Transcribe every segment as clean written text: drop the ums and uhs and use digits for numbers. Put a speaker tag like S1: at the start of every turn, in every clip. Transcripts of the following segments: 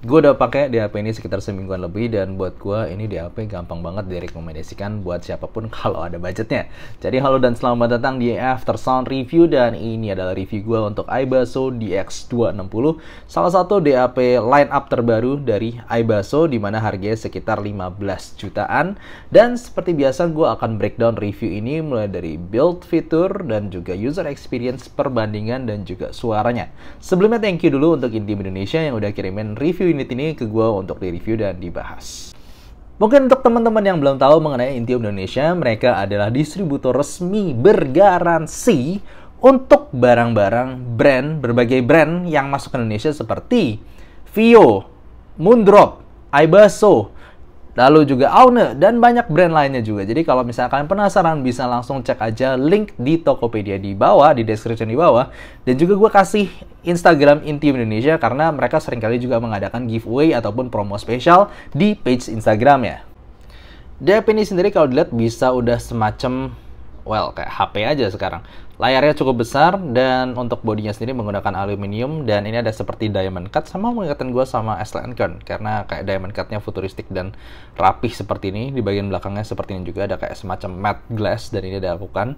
S1: Gue udah pakai di HP ini sekitar semingguan lebih, dan buat gue ini di HP gampang banget direkomendasikan buat siapapun kalau ada budgetnya. Jadi halo dan selamat datang di Aftersound Review, dan ini adalah review gue untuk Aibaso DX260, salah satu DAP line up terbaru dari Aibaso di mana harganya sekitar 15 jutaan. Dan seperti biasa gue akan breakdown review ini mulai dari build, fitur, dan juga user experience, perbandingan, dan juga suaranya. Sebelumnya thank you dulu untuk Intim Indonesia yang udah kirimin review unit ini ke gue untuk di-review dan dibahas. Mungkin untuk teman-teman yang belum tahu mengenai Intim Indonesia, mereka adalah distributor resmi bergaransi untuk barang-barang brand, berbagai brand yang masuk ke Indonesia seperti Vio, Moondrop, Aibaso, lalu juga Aune, dan banyak brand lainnya juga. Jadi kalau misalnya kalian penasaran, bisa langsung cek aja link di Tokopedia di bawah, di description di bawah. Dan juga gue kasih Instagram Intim Indonesia karena mereka seringkali juga mengadakan giveaway ataupun promo spesial di page Instagramnya. DAP ini sendiri kalau dilihat bisa udah semacam, kayak HP aja sekarang. Layarnya cukup besar, dan untuk bodinya sendiri menggunakan aluminium, dan ini ada seperti diamond cut, sama mengingatkan gue sama S-Line Icon, karena kayak diamond cutnya futuristik dan rapih seperti ini. Di bagian belakangnya seperti ini juga ada kayak semacam matte glass, dan ini dilakukan.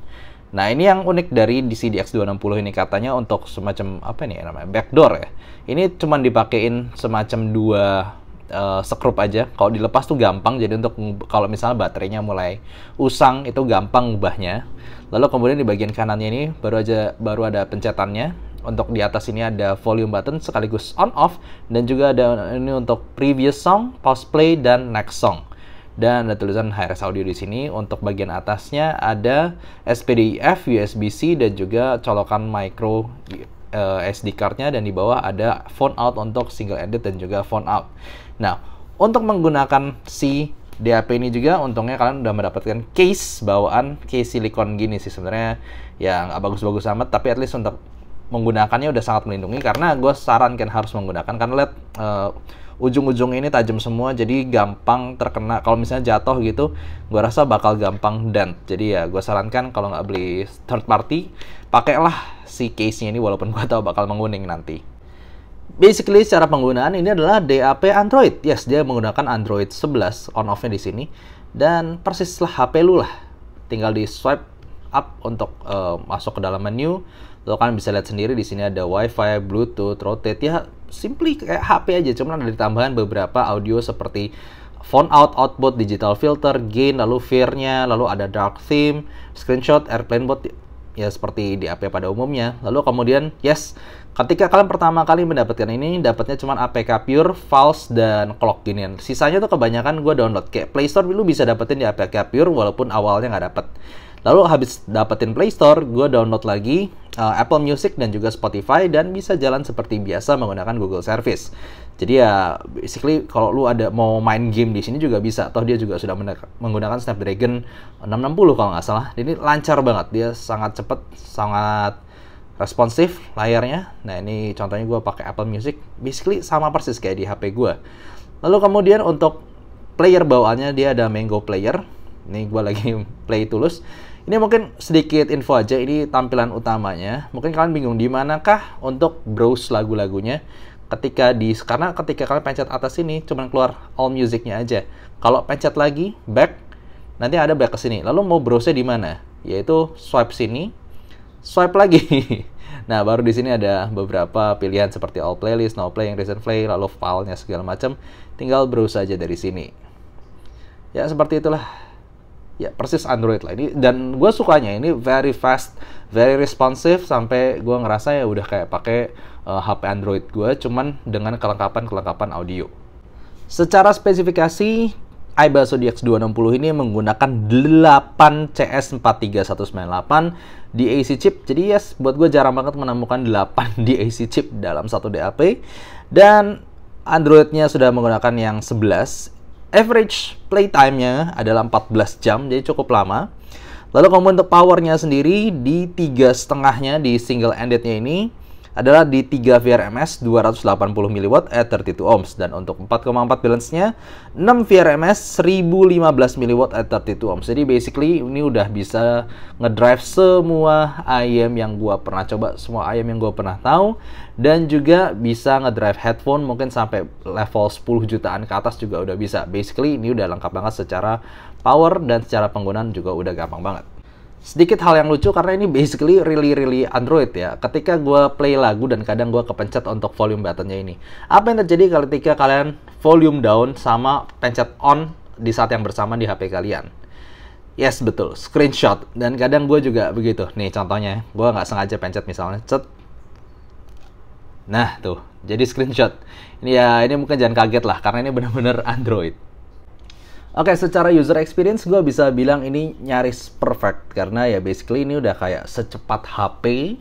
S1: Nah, ini yang unik dari DX260 ini, katanya untuk semacam apa nih namanya, backdoor ya. Ini cuman dipakein semacam dua sekrup aja. Kalau dilepas tuh gampang, jadi untuk kalau misalnya baterainya mulai usang itu gampang ubahnya. Lalu kemudian di bagian kanannya ini baru ada pencetannya. Untuk di atas ini ada volume button sekaligus on off, dan juga ada ini untuk previous song, pause play, dan next song. Dan ada tulisan HRS audio di sini. Untuk bagian atasnya ada SPDIF, USB-C, dan juga colokan micro SD card-nya, dan di bawah ada phone out untuk single edit dan juga phone out. Nah, untuk menggunakan si DAP ini juga untungnya kalian udah mendapatkan case bawaan, case silikon gini sih sebenarnya, yang nggak bagus-bagus amat, tapi at least untuk menggunakannya udah sangat melindungi. Karena gue sarankan harus menggunakan, karena lihat ujung-ujung ini tajam semua, jadi gampang terkena. Kalau misalnya jatuh gitu, gue rasa bakal gampang dent. Jadi ya gue sarankan kalau nggak beli third party, pakailah si case-nya ini, walaupun gue tahu bakal menguning nanti. Basically secara penggunaan ini adalah DAP Android. Yes, dia menggunakan Android 11, on off-nya di sini. Dan persis lah HP lu lah. Tinggal di swipe up untuk masuk ke dalam menu. Lalu kalian bisa lihat sendiri di sini ada Wi-Fi, Bluetooth, rotate. Ya, simply kayak HP aja, cuman ada tambahan beberapa audio seperti phone out, output, digital filter, gain, lalu veer-nya, lalu ada dark theme, screenshot, airplane mode, ya seperti DAP pada umumnya. Lalu kemudian, yes, ketika kalian pertama kali mendapatkan ini, dapatnya cuma APK Pure, False, dan Clock ginian. Sisanya tuh kebanyakan gue download. Kayak Play Store dulu bisa dapetin di APK Pure, walaupun awalnya nggak dapet. Lalu habis dapetin Play Store, gue download lagi Apple Music dan juga Spotify, dan bisa jalan seperti biasa menggunakan Google Service. Jadi ya, basically kalau lu ada mau main game di sini juga bisa. Toh dia juga sudah menggunakan Snapdragon 660 kalau nggak salah. Ini lancar banget, dia sangat cepat, sangat responsif layarnya. Nah, ini contohnya gue pakai Apple Music, basically sama persis kayak di HP gue. Lalu kemudian untuk player bawaannya, dia ada Mango Player. Ini gue lagi play tulus. Ini mungkin sedikit info aja, ini tampilan utamanya. Mungkin kalian bingung di manakah untuk browse lagu-lagunya. Karena ketika kalian pencet atas ini, cuman keluar all music-nya aja. Kalau pencet lagi back, nanti ada back ke sini. Lalu mau browse-nya di mana? Yaitu swipe sini, swipe lagi. Nah, baru di sini ada beberapa pilihan seperti all playlist, no play, recent play, lalu filenya segala macam. Tinggal browse aja dari sini. Ya, seperti itulah. Ya, persis Android lah ini, dan gue sukanya ini very fast, very responsive, sampai gue ngerasa ya udah kayak pakai HP Android gue, cuman dengan kelengkapan audio. Secara spesifikasi, Aibaso DX260 ini menggunakan 8 CS43198 DAC chip. Jadi yes, buat gue jarang banget menemukan 8 DAC chip dalam satu DAP. Dan Android-nya sudah menggunakan yang 11. Average playtime-nya adalah 14 jam, jadi cukup lama. Lalu kemudian untuk power-nya sendiri di 3,5-nya di single ended-nya ini adalah di 3 VRMS 280 mW at 32 ohms, dan untuk 4,4 balance-nya 6 VRMS 1015 mW at 32 ohms. Jadi basically ini udah bisa ngedrive semua IEM yang gua pernah coba, semua IEM yang gua pernah tahu, dan juga bisa ngedrive headphone mungkin sampai level 10 jutaan ke atas juga udah bisa. Basically ini udah lengkap banget secara power dan secara penggunaan juga udah gampang banget. Sedikit hal yang lucu karena ini basically really Android ya. Ketika gue play lagu dan kadang gue kepencet untuk volume buttonnya ini. Apa yang terjadi ketika kalian volume down sama pencet on di saat yang bersamaan di HP kalian? Yes, betul. Screenshot. Dan kadang gue juga begitu. Nih contohnya, gue nggak sengaja pencet misalnya. Cet. Nah tuh, jadi screenshot. Ini mungkin jangan kaget lah karena ini benar-benar Android. Oke, secara user experience gue bisa bilang ini nyaris perfect karena ya basically ini udah kayak secepat HP.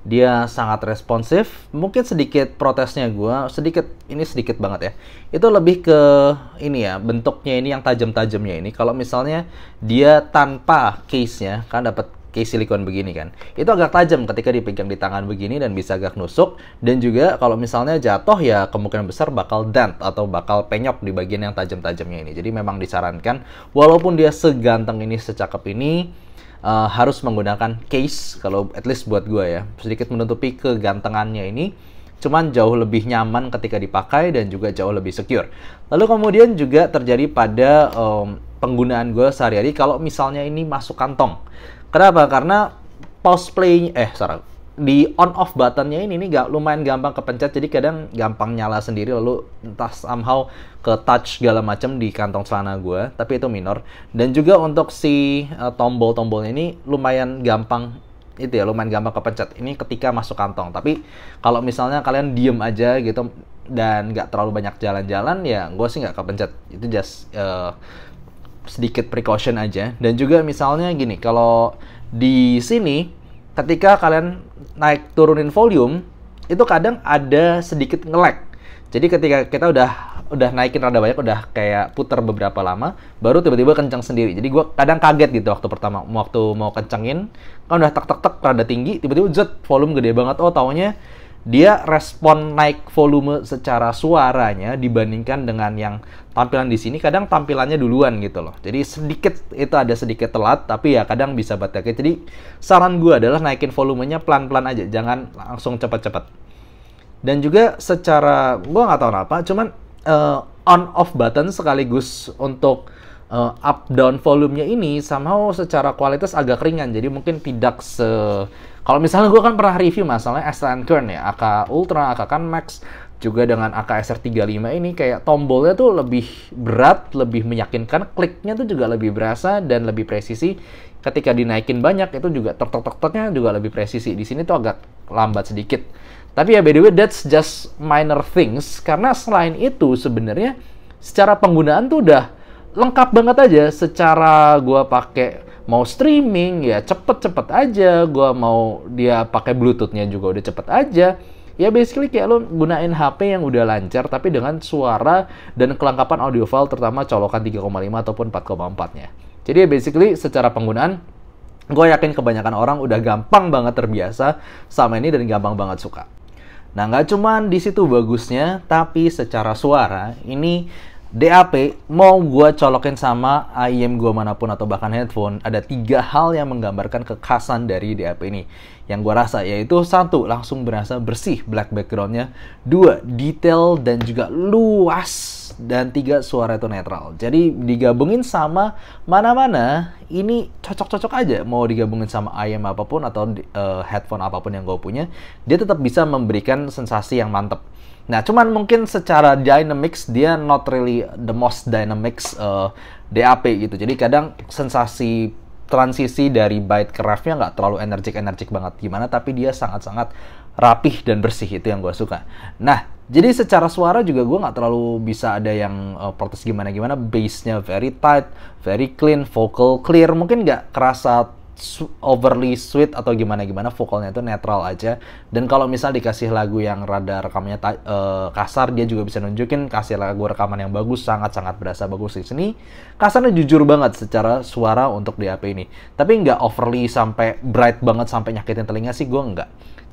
S1: Dia sangat responsif. Mungkin sedikit protesnya gue, sedikit banget ya. Itu lebih ke ini ya, bentuknya ini yang tajam-tajamnya ini. Kalau misalnya dia tanpa case-nya, kan dapat case silikon begini kan. Itu agak tajam ketika dipegang di tangan begini dan bisa agak nusuk. Dan juga kalau misalnya jatuh ya kemungkinan besar bakal dent atau bakal penyok di bagian yang tajam-tajamnya ini. Jadi memang disarankan walaupun dia seganteng ini, secakep ini, harus menggunakan case kalau at least buat gue ya. Sedikit menutupi kegantengannya ini. Cuman jauh lebih nyaman ketika dipakai dan juga jauh lebih secure. Lalu kemudian juga terjadi pada penggunaan gue sehari-hari kalau misalnya ini masuk kantong. Kenapa? Karena pause play di on off buttonnya ini lumayan gampang kepencet, jadi kadang gampang nyala sendiri lalu entah somehow ke touch segala macam di kantong celana gue, tapi itu minor. Dan juga untuk si tombol-tombolnya ini lumayan gampang kepencet ini ketika masuk kantong. Tapi kalau misalnya kalian diem aja gitu dan nggak terlalu banyak jalan-jalan ya gue sih nggak kepencet. Itu just sedikit precaution aja. Dan juga misalnya gini, kalau di sini ketika kalian naik turunin volume itu kadang ada sedikit nge-lag. Jadi ketika kita udah naikin rada banyak, udah kayak putar beberapa lama, baru tiba-tiba kencang sendiri. Jadi gue kadang kaget gitu waktu mau kencengin, kan udah tek rada tinggi, tiba-tiba volume gede banget. Oh, taunya dia respon naik volume secara suaranya dibandingkan dengan yang tampilan di sini, kadang tampilannya duluan gitu loh. Jadi ada sedikit telat, tapi ya kadang bisa baterai. Jadi saran gue adalah naikin volumenya pelan-pelan aja, jangan langsung cepat-cepat. Dan juga secara gue nggak tahu apa, cuman on off button sekaligus untuk up down volumenya ini somehow secara kualitas agak ringan. Jadi mungkin tidak kalau misalnya gue kan pernah review masalahnya S10 Kern ya, AK Ultra, AK Kan Max, juga dengan AK SR35 ini kayak tombolnya tuh lebih berat, lebih meyakinkan, kliknya tuh juga lebih berasa dan lebih presisi. Ketika dinaikin banyak itu juga tok-tok-toknya juga lebih presisi. Di sini tuh agak lambat sedikit. Tapi ya by the way that's just minor things, karena selain itu sebenarnya secara penggunaan tuh udah lengkap banget aja. Secara gue pakai mau streaming ya cepet-cepet aja, gue mau dia pakai bluetoothnya juga udah cepet aja. Ya basically kayak lo gunain HP yang udah lancar tapi dengan suara dan kelengkapan audio file, terutama colokan 3,5 ataupun 4,4-nya. Jadi ya basically secara penggunaan gue yakin kebanyakan orang udah gampang banget terbiasa sama ini dan gampang banget suka. Nah, nggak cuman di situ bagusnya, tapi secara suara ini DAP mau gue colokin sama IEM gue manapun atau bahkan headphone, ada 3 hal yang menggambarkan kekhasan dari DAP ini yang gue rasa, yaitu 1, langsung berasa bersih black backgroundnya, 2, detail dan juga luas, dan 3, suara itu netral. Jadi digabungin sama mana-mana ini cocok-cocok aja. Mau digabungin sama IEM apapun atau headphone apapun yang gue punya, dia tetap bisa memberikan sensasi yang mantep. Nah, cuman mungkin secara dynamics dia not really the most dynamics DAP gitu. Jadi kadang sensasi transisi dari byte ke ref-nya nggak terlalu energik banget gimana, tapi dia sangat-sangat rapih dan bersih, itu yang gue suka. Nah, jadi secara suara juga gue nggak terlalu bisa ada yang protes gimana-gimana. Bass-nya very tight, very clean, vocal clear, mungkin nggak kerasa overly sweet atau gimana-gimana, vokalnya itu netral aja. Dan kalau misal dikasih lagu yang rada rekamnya kasar, dia juga bisa nunjukin kasih lagu rekaman yang bagus, sangat-sangat berasa bagus di sini. Kasarnya jujur banget secara suara untuk DAP ini, tapi nggak overly sampai bright banget sampai nyakitin telinga sih, gue nggak.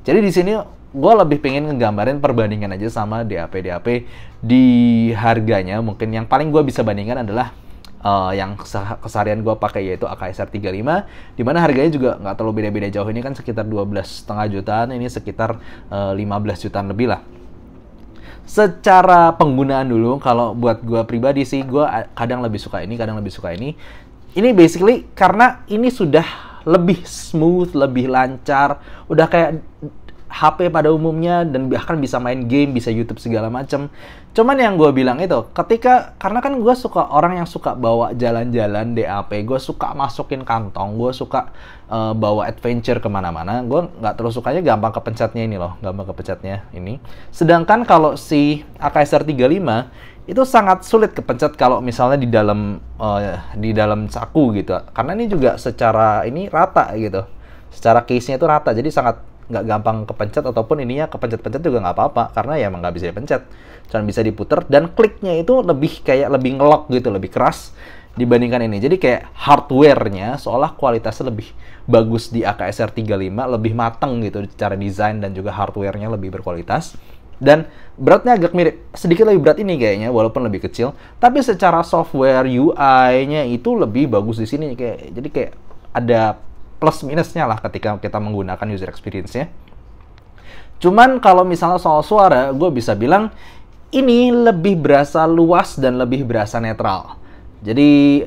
S1: Jadi di sini gue lebih pengen ngegambarin perbandingan aja sama DAP di harganya. Mungkin yang paling gue bisa bandingkan adalah yang keseharian gue pakai, yaitu AKSR 35, dimana harganya juga nggak terlalu beda-beda jauh. Ini kan sekitar 12,5 jutaan, ini sekitar 15 jutaan lebih lah. Secara penggunaan dulu, kalau buat gue pribadi sih, gue kadang lebih suka ini, kadang lebih suka ini. Ini basically karena ini sudah lebih smooth, lebih lancar, udah kayak HP pada umumnya, dan bahkan bisa main game, bisa YouTube segala macem. Cuman yang gue bilang itu, karena kan gue suka orang yang suka bawa jalan-jalan DAP, gue suka masukin kantong, gue suka bawa adventure kemana-mana, gue nggak terlalu sukanya gampang kepencetnya ini loh, gampang kepencetnya ini. Sedangkan kalau si AKSR 35 itu sangat sulit kepencet kalau misalnya di dalam saku gitu, karena ini juga secara ini rata gitu, secara case-nya itu rata, jadi sangat nggak gampang kepencet, ataupun ininya kepencet-pencet juga nggak apa-apa, karena ya emang nggak bisa dipencet, cuma bisa diputer, dan kliknya itu lebih kayak lebih ngelok gitu, lebih keras dibandingkan ini. Jadi kayak hardware-nya seolah kualitasnya lebih bagus di AKSR 35, lebih mateng gitu secara desain, dan juga hardware-nya lebih berkualitas. Dan beratnya agak mirip, sedikit lebih berat ini kayaknya, walaupun lebih kecil, tapi secara software UI-nya itu lebih bagus di sini. Jadi kayak ada plus minusnya lah ketika kita menggunakan user experience-nya. Cuman kalau misalnya soal suara, gue bisa bilang ini lebih berasa luas dan lebih berasa netral. Jadi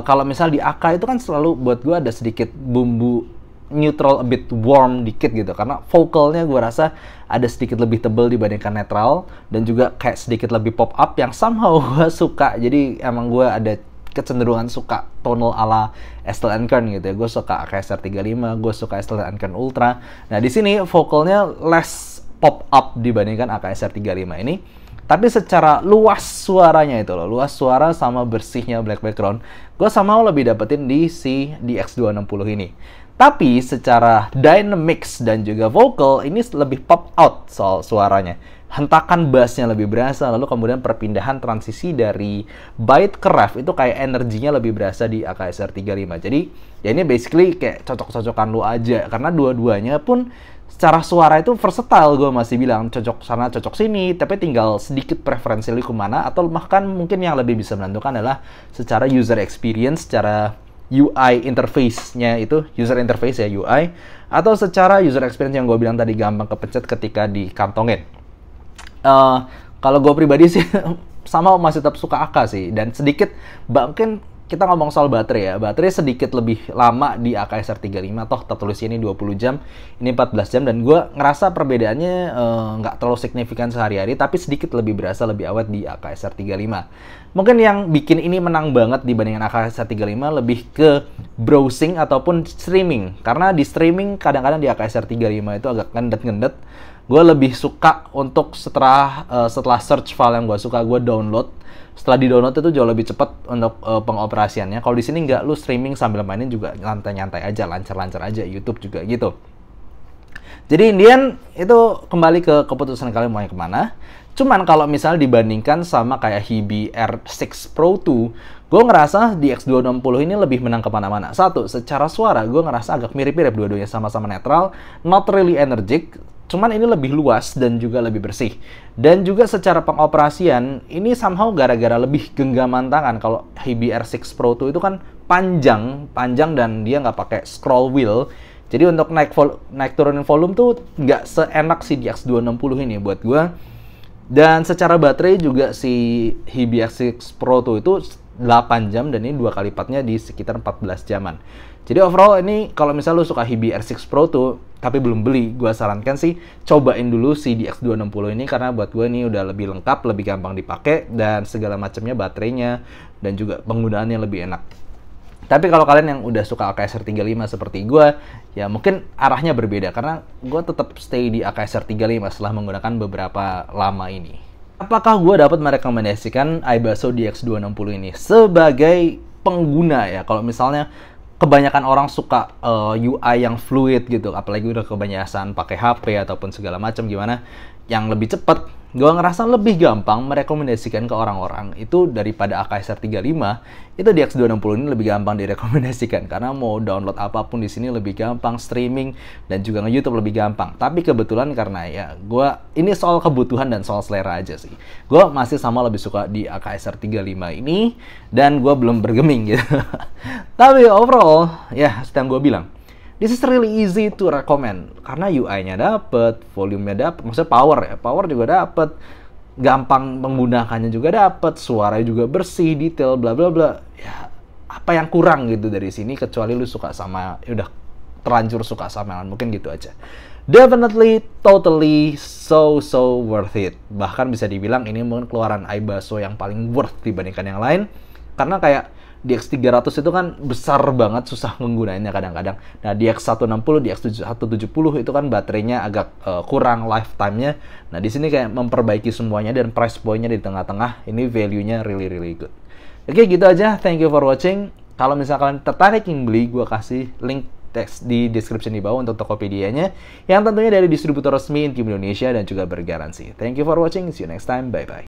S1: kalau misalnya di AK itu kan selalu buat gue ada sedikit bumbu neutral, a bit warm dikit gitu, karena vokalnya gue rasa ada sedikit lebih tebal dibandingkan netral, dan juga kayak sedikit lebih pop up yang somehow gue suka. Jadi emang gue ada kecenderungan suka tonal ala Estelle & Kern gitu ya. Gue suka AKSR 35, gue suka Estelle & Kern Ultra. Nah di sini vokalnya less pop up dibandingkan AKSR 35 ini. Tapi secara luas suaranya itu loh, luas suara sama bersihnya black background, gue somehow lebih dapetin di si DX260 ini. Tapi secara dynamics dan juga vokal, ini lebih pop out soal suaranya. Hentakan bassnya lebih berasa, lalu kemudian perpindahan transisi dari byte ke ref itu kayak energinya lebih berasa di AKSR 35. Jadi ya ini basically kayak cocok-cocokan lu aja, karena dua-duanya pun secara suara itu versatile. Gue masih bilang cocok sana cocok sini, tapi tinggal sedikit preferensi lu kemana, atau bahkan mungkin yang lebih bisa menentukan adalah secara user experience, secara UI interface-nya itu, user interface ya UI, atau secara user experience yang gue bilang tadi, gampang kepencet ketika dikantongin. Kalau gue pribadi sih sama masih tetap suka AK sih, dan sedikit mungkin kita ngomong soal baterai ya, baterai sedikit lebih lama di AKSR 35, toh tertulisnya ini 20 jam, ini 14 jam, dan gue ngerasa perbedaannya nggak terlalu signifikan sehari-hari, tapi sedikit lebih berasa lebih awet di AKSR 35. Mungkin yang bikin ini menang banget dibandingkan AKSR 35 lebih ke browsing ataupun streaming, karena di streaming kadang-kadang di AKSR 35 itu agak ngendet-ngendet. Gue lebih suka untuk setelah search file yang gue suka, gue download. Setelah di-download itu jauh lebih cepat untuk pengoperasiannya. Kalau di sini nggak, lu streaming sambil mainin juga nyantai-nyantai aja, lancar-lancar aja. YouTube juga gitu. Jadi Indian itu kembali ke keputusan kalian mau yang kemana. Cuman kalau misalnya dibandingkan sama kayak Hibi R6 Pro 2, gue ngerasa di X260 ini lebih menang kemana-mana. Satu, secara suara gue ngerasa agak mirip-mirip, dua-duanya sama-sama netral, not really energetic, cuman ini lebih luas dan juga lebih bersih. Dan juga secara pengoperasian, ini somehow gara-gara lebih genggaman tangan. Kalau Hibi R6 Pro 2 itu kan panjang dan dia nggak pakai scroll wheel. Jadi untuk naik turunin volume tuh nggak seenak si di X260 ini buat gue. Dan secara baterai juga si Hibi R6 Pro 2 itu 8 jam, dan ini 2 kali lipatnya di sekitar 14 jaman. Jadi overall ini kalau misalnya lu suka Hibi R6 Pro 2 tapi belum beli, gue sarankan sih cobain dulu si DX260 ini, karena buat gue ini udah lebih lengkap, lebih gampang dipakai, dan segala macamnya, baterainya dan juga penggunaannya lebih enak. Tapi kalau kalian yang udah suka AKSR 35 seperti gue, ya mungkin arahnya berbeda, karena gue tetap stay di AKSR 35 setelah menggunakan beberapa lama ini. Apakah gue dapat merekomendasikan iBasso DX260 ini sebagai pengguna ya? Kalau misalnya kebanyakan orang suka UI yang fluid gitu, apalagi udah kebanyakan pakai HP ataupun segala macam gimana, yang lebih cepat, gue ngerasa lebih gampang merekomendasikan ke orang-orang itu daripada AKSR 35. Itu DX260 ini lebih gampang direkomendasikan karena mau download apapun di sini lebih gampang, streaming dan juga nge-YouTube lebih gampang. Tapi kebetulan karena ya gue ini soal kebutuhan dan soal selera aja sih. Gue masih sama lebih suka di AKSR 35 ini dan gue belum bergeming gitu. Tapi overall ya sedang gue bilang, this is really easy to recommend karena UI-nya dapet, volume-nya dapet, maksudnya power juga dapet, gampang menggunakannya juga dapet, suaranya juga bersih, detail, bla bla bla. Ya, apa yang kurang gitu dari sini kecuali lu suka sama, udah terlanjur suka sama, mungkin gitu aja. Definitely, totally, so worth it. Bahkan bisa dibilang ini mungkin keluaran iBasso yang paling worth dibandingkan yang lain karena kayak DX300 itu kan besar banget, susah menggunakannya kadang-kadang. Nah, DX160, DX170 itu kan baterainya agak kurang lifetime-nya. Nah, di sini kayak memperbaiki semuanya dan price point-nya di tengah-tengah. Ini value-nya really good. Oke, gitu aja. Thank you for watching. Kalau misalkan tertarik ingin beli, gue kasih link teks di description di bawah untuk Tokopedia-nya yang tentunya dari distributor resmi Intim Indonesia dan juga bergaransi. Thank you for watching. See you next time. Bye-bye.